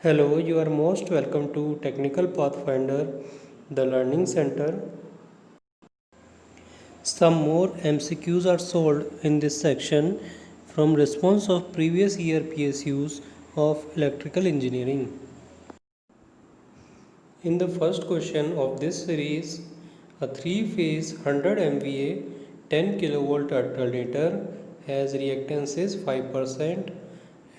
Hello, you are most welcome to Technical Pathfinder, the Learning Center. Some more MCQs are solved in this section from response of previous year PSUs of electrical engineering. In the first question of this series, a three-phase 100 MVA 10 kV alternator has reactances 5%.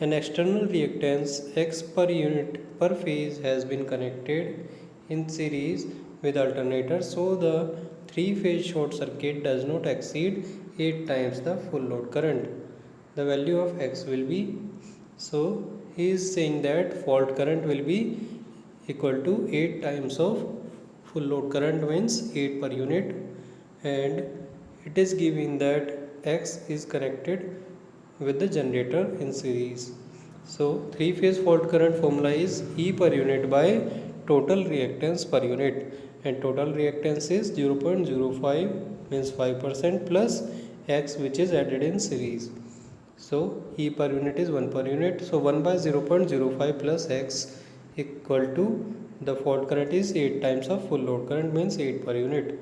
An external reactance X per unit per phase has been connected in series with alternator, so the three-phase short circuit does not exceed 8 times the full load current. The value of X will be, so he is saying that fault current will be equal to 8 times of full load current, means 8 per unit, and it is giving that X is connected with the generator in series. So three phase fault current formula is E per unit by total reactance per unit, and total reactance is 0.05, means 5%, plus X which is added in series. So E per unit is 1 per unit. So 1 by 0.05 plus X equal to, the fault current is 8 times of full load current, means 8 per unit.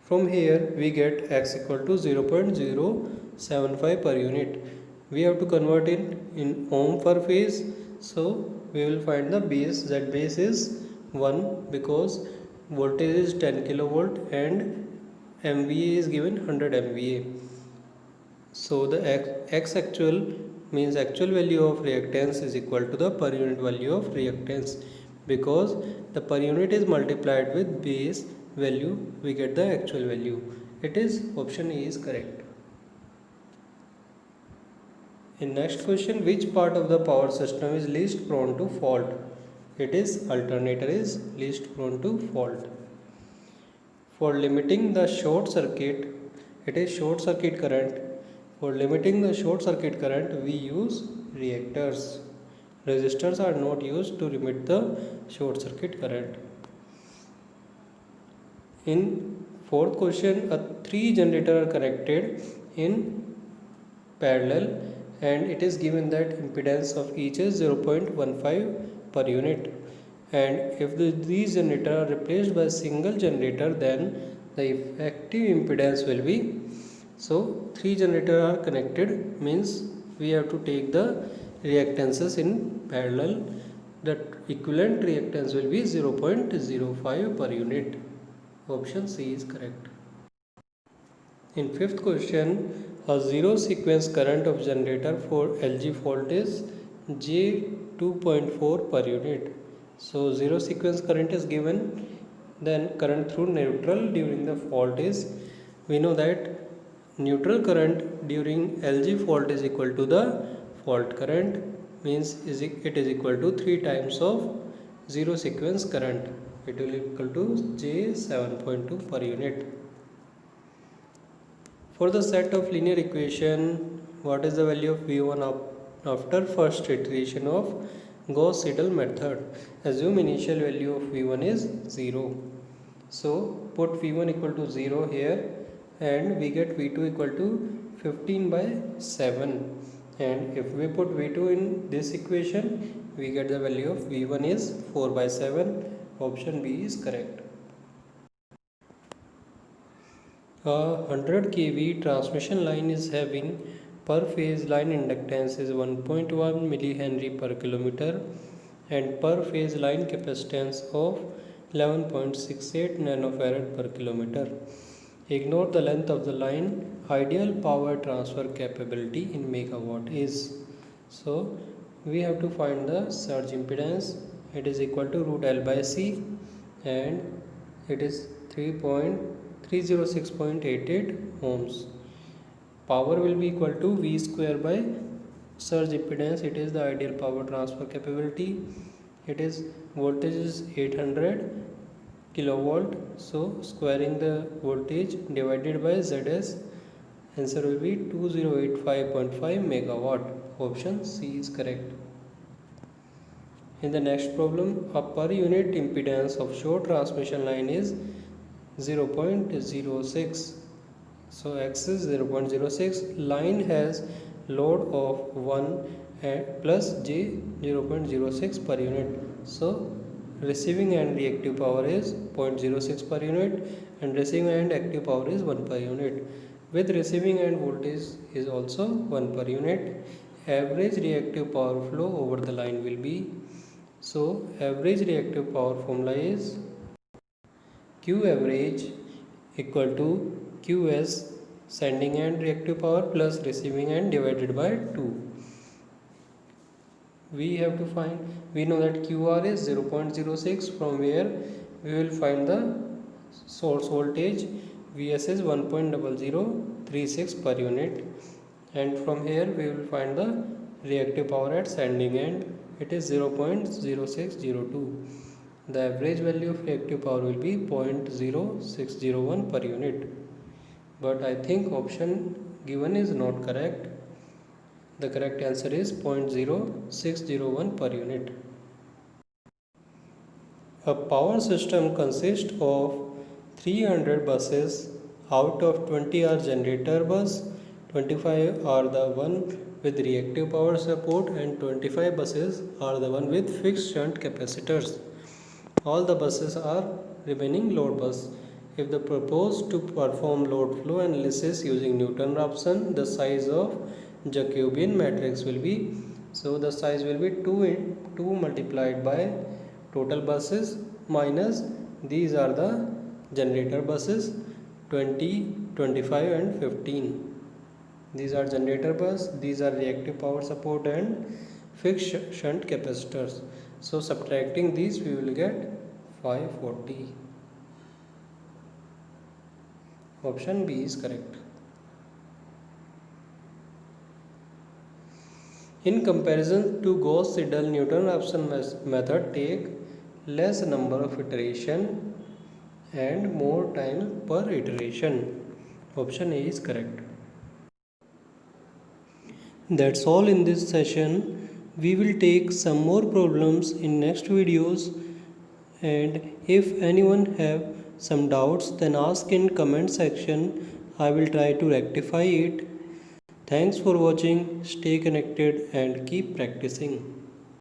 From here we get X equal to 0.075 per unit. We have to convert it in ohm per phase. So we will find the base, that base is 1 because voltage is 10 kilovolt and MVA is given 100 MVA. So the X actual means actual value of reactance is equal to the per unit value of reactance, because the per unit is multiplied with base value, we get the actual value. It is option A is correct. In next question, which part of the power system is least prone to fault? It is alternator is least prone to fault. For limiting the short circuit, it is short circuit current. For limiting the short circuit current, we use reactors. Resistors are not used to limit the short circuit current. In fourth question, a three generator are connected in parallel, and it is given that impedance of each is 0.15 per unit, and if these generators are replaced by a single generator, then the effective impedance will be, so three generators are connected, means we have to take the reactances in parallel. The equivalent reactance will be 0.05 per unit. Option C is correct. In fifth question, a zero sequence current of generator for LG fault is J 2.4 per unit. So zero sequence current is given, then current through neutral during the fault is, we know that neutral current during LG fault is equal to the fault current, means it is equal to 3 times of zero sequence current. It will equal to J 7.2 per unit. For the set of linear equation, what is the value of V1 after first iteration of Gauss-Seidel method? Assume initial value of V1 is 0. So put V1 equal to 0 here, and we get V2 equal to 15 by 7. And if we put V2 in this equation, we get the value of V1 is 4 by 7. Option B is correct. A 100 kV transmission line is having per phase line inductance is 1.1 millihenry per kilometer and per phase line capacitance of 11.68 nanofarad per kilometer. Ignore the length of the line. Ideal power transfer capability in megawatt is. So we have to find the surge impedance. It is equal to root L by C, and it is 306.88 ohms. Power will be equal to V square by surge impedance. It is the ideal power transfer capability. It is voltage is 800 kilovolt, so squaring the voltage divided by ZS, answer will be 2085.5 megawatt. Option C is correct. In the next problem, a per unit impedance of short transmission line is 0.06. So X is 0.06. Line has load of 1 plus J 0.06 per unit. So receiving and reactive power is 0.06 per unit and receiving and active power is 1 per unit. With receiving end voltage is also 1 per unit. Average reactive power flow over the line will be, so average reactive power formula is Q average equal to QS sending end reactive power plus receiving end divided by 2. We have to find, we know that QR is 0.06, from where we will find the source voltage. Vs is 1.0036 per unit, and from here we will find the reactive power at sending end. It is 0.0602. The average value of reactive power will be 0.0601 per unit. But I think option given is not correct. The correct answer is 0.0601 per unit. A power system consists of 300 buses. Out of 20 are generator bus, 25 are the one with reactive power support, and 25 buses are the one with fixed shunt capacitors. All the buses are remaining load bus. If the proposed to perform load flow analysis using Newton-Raphson, the size of Jacobian matrix will be, so the size will be 2 multiplied by total buses minus these are the generator buses 20, 25 and 15. These are generator bus, these are reactive power support and fixed shunt capacitors. So subtracting these we will get 540. Option B is correct. In comparison to Gauss-Seidel, Newton-Raphson method take less number of iteration and more time per iteration. Option A is correct. That's all in this session. We will take some more problems in next videos, and if anyone have some doubts then ask in comment section. I will try to rectify it. Thanks for watching. Stay connected and keep practicing.